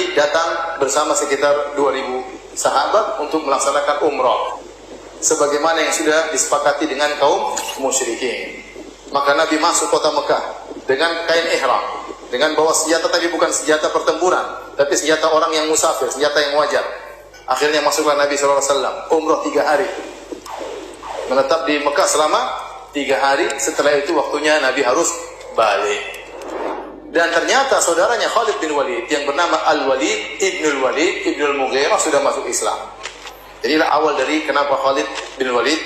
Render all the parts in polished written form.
Nabi datang bersama sekitar 2000 sahabat untuk melaksanakan umrah sebagaimana yang sudah disepakati dengan kaum musyrikin. Maka Nabi masuk kota Mekah dengan kain ihram, dengan bawa senjata, tapi bukan senjata pertempuran, tapi senjata orang yang musafir, senjata yang wajar. Akhirnya masuklah Nabi SAW, umrah 3 hari, menetap di Mekah selama 3 hari. Setelah itu waktunya Nabi harus balik. Dan ternyata saudaranya Khalid bin Walid yang bernama Al-Walid Ibnul Walid Ibnul Mughirah sudah masuk Islam. Inilah awal dari kenapa Khalid bin Walid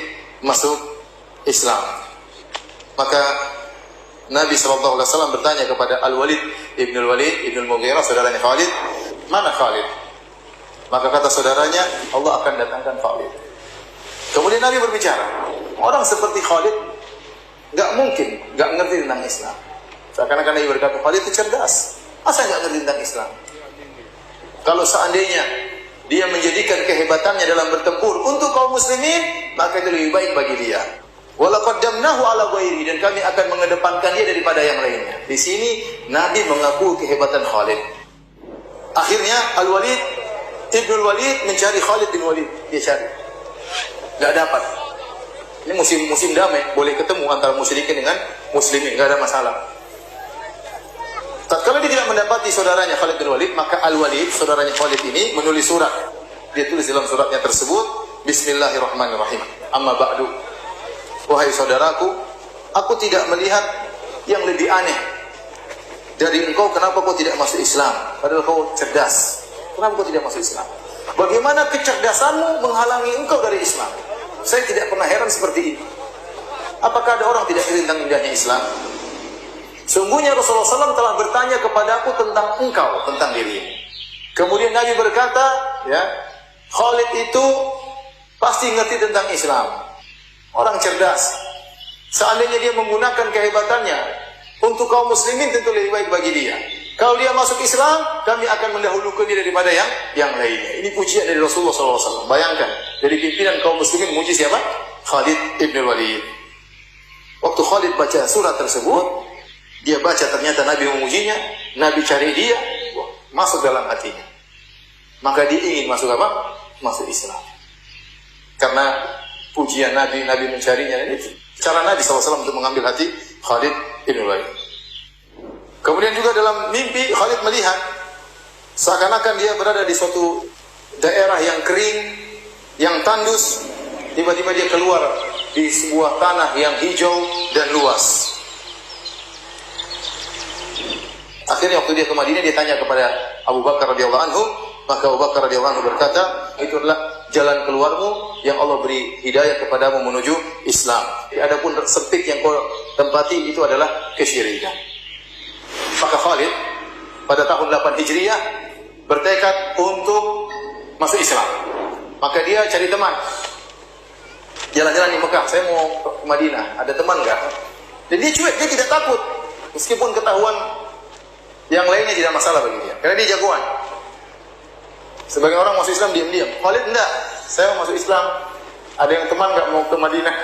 masuk Islam. Maka Nabi SAW bertanya kepada Al-Walid Ibnul Walid Ibnul Mughirah, saudaranya Khalid, mana Khalid? Maka kata saudaranya, Allah akan datangkan Khalid. Kemudian Nabi berbicara, orang seperti Khalid nggak mungkin nggak ngerti tentang Islam. Seakan-akan Nabi berkata, Khalid itu cerdas, masa nggak ngerti tentang Islam? Kalau seandainya dia menjadikan kehebatannya dalam bertempur untuk kaum muslimin, maka itu lebih baik bagi dia. Walaqaddamnahu ala ghairi, dan kami akan mengedepankan dia daripada yang lainnya. Di sini Nabi mengaku kehebatan Khalid. Akhirnya Al-Walid Ibnul Walid mencari Khalid bin Walid, dia cari, nggak dapat. Ini musim damai, boleh ketemu antara musyrikin dengan muslimin, nggak ada masalah. Tatkala dia tidak mendapati saudaranya Khalid bin Walid, maka Al-Walid, saudaranya Khalid ini, menulis surat. Dia tulis dalam suratnya tersebut, Bismillahirrahmanirrahim. Amma ba'du. Wahai saudaraku, aku tidak melihat yang lebih aneh dari engkau. Kenapa kau tidak masuk Islam? Padahal kau cerdas. Kenapa kau tidak masuk Islam? Bagaimana kecerdasanmu menghalangi engkau dari Islam? Saya tidak pernah heran seperti ini. Apakah ada orang tidak tahu tentang indahnya Islam? Sungguhnya Rasulullah SAW telah bertanya kepadaku tentang engkau, tentang dirimu. Kemudian Nabi berkata, ya, Khalid itu pasti ngerti tentang Islam. Orang cerdas. Seandainya dia menggunakan kehebatannya untuk kaum muslimin, tentu lebih baik bagi dia. Kalau dia masuk Islam, kami akan mendahulukan dia daripada yang lainnya. Ini pujian dari Rasulullah SAW. Bayangkan, dari pimpinan kaum muslimin muji siapa? Khalid ibn Walid. Waktu Khalid baca surat tersebut, dia baca ternyata Nabi memujinya, Nabi cari dia, masuk dalam hatinya. Maka dia ingin masuk apa? Masuk Islam. Karena pujian Nabi, Nabi mencarinya. Ini cara Nabi SAW untuk mengambil hati Khalid ibn Walid. Kemudian juga dalam mimpi Khalid melihat seakan-akan dia berada di suatu daerah yang kering, yang tandus. Tiba-tiba dia keluar di sebuah tanah yang hijau dan luas. Akhirnya waktu dia ke Madinah, dia tanya kepada Abu Bakar radhiyallahu anhu, maka Abu Bakar radhiyallahu anhu berkata, itu adalah jalan keluarmu yang Allah beri hidayah kepadamu menuju Islam. Adapun sempit yang kau tempati itu adalah kesyirikan. Maka Khalid pada tahun 8 Hijriah bertekad untuk masuk Islam. Maka dia cari teman. Jalan-jalan di Mekah, saya mau ke Madinah, ada teman enggak? Dan dia cuek, dia tidak takut. Meskipun ketahuan yang lainnya tidak masalah bagi dia, karena dia jagoan. Sebagian orang masuk Islam diam-diam. Khalid enggak, saya mau masuk Islam. Ada yang teman enggak mau ke Madinah?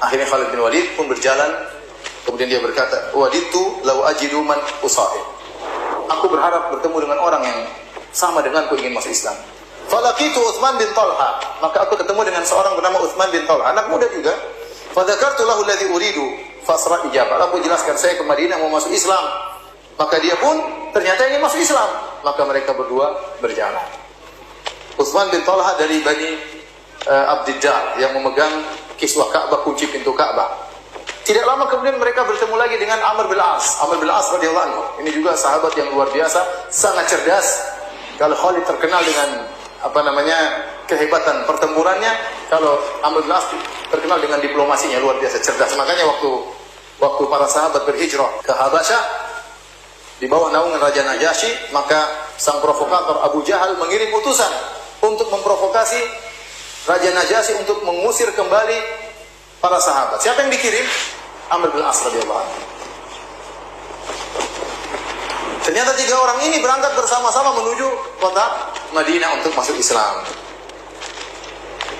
Akhirnya Khalid bin Walid pun berjalan. Kemudian dia berkata, waditu law ajidu man usa'id. Aku berharap bertemu dengan orang yang sama denganku ingin masuk Islam. Falaqitu Utsman bin Talha. Maka aku ketemu dengan seorang bernama Utsman bin Talha, anak muda juga. Fadzakartu lahu alladhi uridu fasra ijabah. Aku jelaskan saya ke Madinah mau masuk Islam. Maka dia pun ternyata ingin masuk Islam. Maka mereka berdua berjalan. Utsman bin Talha dari Bani Abdiddar yang memegang kiswah Ka'bah, kunci pintu Ka'bah. Tidak lama kemudian mereka bertemu lagi dengan Amr bin As. Amr bin As radhiyallahu anhu. Ini juga sahabat yang luar biasa, sangat cerdas. Kalau Khalid terkenal dengan kehebatan pertempurannya, kalau Amr bin As terkenal dengan diplomasinya, luar biasa cerdas. Makanya waktu para sahabat berhijrah ke Habasyah di bawah naungan Raja Najasyi, maka sang provokator Abu Jahal mengirim utusan untuk memprovokasi Raja Najasyi untuk mengusir kembali para sahabat. Siapa yang dikirim? Amr bin As radhiyallahu anhu. Ternyata 3 orang ini berangkat bersama-sama menuju kota Madinah untuk masuk Islam.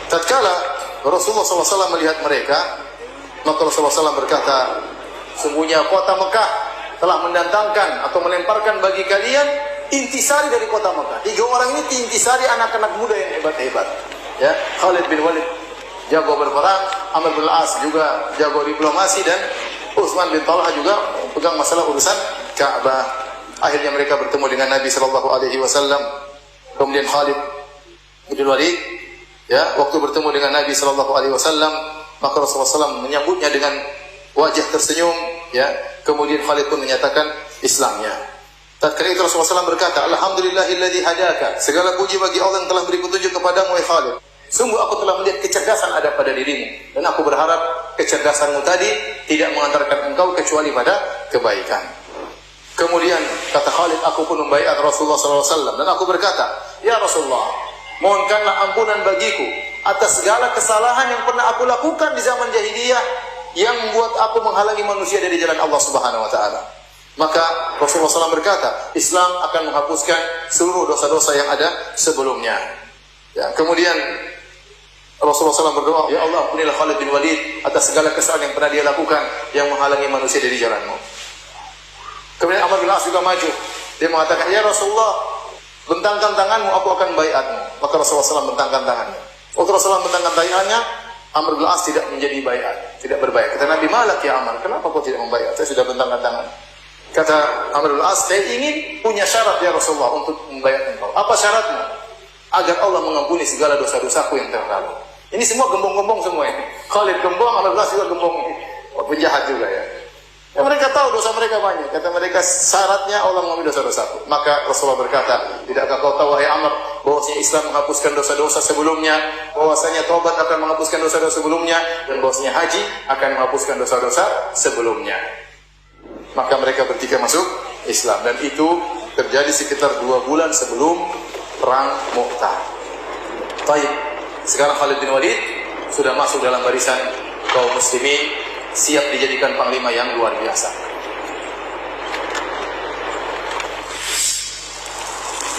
Tatkala Rasulullah SAW melihat mereka, maka Rasulullah SAW berkata, sungguhnya kota Mekah telah mendatangkan atau melemparkan bagi kalian intisari dari kota Mekah. 3 orang ini intisari anak-anak muda yang hebat-hebat. Ya, Khalid bin Walid jago berperang, Amr bin Al-As juga jago diplomasi, dan Utsman bin Talha juga pegang masalah urusan Ka'bah. Akhirnya mereka bertemu dengan Nabi sallallahu alaihi wasallam. Kemudian Khalid bin Walid, ya, waktu bertemu dengan Nabi sallallahu alaihi wasallam, maka Rasulullah SAW menyambutnya dengan wajah tersenyum, ya. Kemudian Khalid pun menyatakan Islamnya. Tatkala itu Rasulullah SAW berkata, Alhamdulillahilladzi hadaka. Segala puji bagi Allah yang telah beri petunjuk kepadamu, wahai Khalid. Sungguh aku telah melihat kecerdasan ada pada dirimu, dan aku berharap kecerdasanmu tadi tidak mengantarkan engkau kecuali pada kebaikan. Kemudian kata Khalid, aku pun membaiat Rasulullah SAW, dan aku berkata, ya Rasulullah, mohonkanlah ampunan bagiku atas segala kesalahan yang pernah aku lakukan di zaman jahiliyah yang membuat aku menghalangi manusia dari jalan Allah Subhanahu wa taala. Maka Rasulullah SAW berkata, Islam akan menghapuskan seluruh dosa-dosa yang ada sebelumnya. Ya, kemudian Rasulullah SAW berdoa, ya Allah, ampunilah Khalid bin Walid atas segala kesalahan yang pernah dia lakukan yang menghalangi manusia dari jalanmu. Kemudian Amr bin Al-As juga maju. Dia mengatakan, ya Rasulullah, bentangkan tanganmu, aku akan baiatmu. Maka Rasulullah SAW bentangkan tangannya. Waktu Rasulullah bentangkan tangannya, Amr bin Al-As tidak menjadi baiat, tidak berbaiat. Kata Nabi, malak ya Amr, kenapa kau tidak membaiat? Saya sudah bentangkan tangan. Kata Amr bin Al-As, saya ingin punya syarat ya Rasulullah untuk membaiat engkau. Apa syaratnya? Agar Allah mengampuni segala dosa-dosaku yang telah lalu. Ini semua gembong-gembong semua ini. Khalid gembong, Amr bin Al-As juga gembong. Penjahat juga ya. Ya, mereka tahu dosa mereka banyak. Kata mereka, syaratnya Allah mengampuni dosa-dosaku. Maka Rasulullah berkata, tidakkah kau tahu wahai Amr, bahwasanya Islam menghapuskan dosa-dosa sebelumnya, bahwasanya taubat akan menghapuskan dosa-dosa sebelumnya, dan bahwasanya haji akan menghapuskan dosa-dosa sebelumnya. Maka mereka bertiga masuk Islam, dan itu terjadi sekitar 2 bulan sebelum perang Mu'tah. Baik, sekarang Khalid bin Walid sudah masuk dalam barisan kaum muslimin, siap dijadikan panglima yang luar biasa.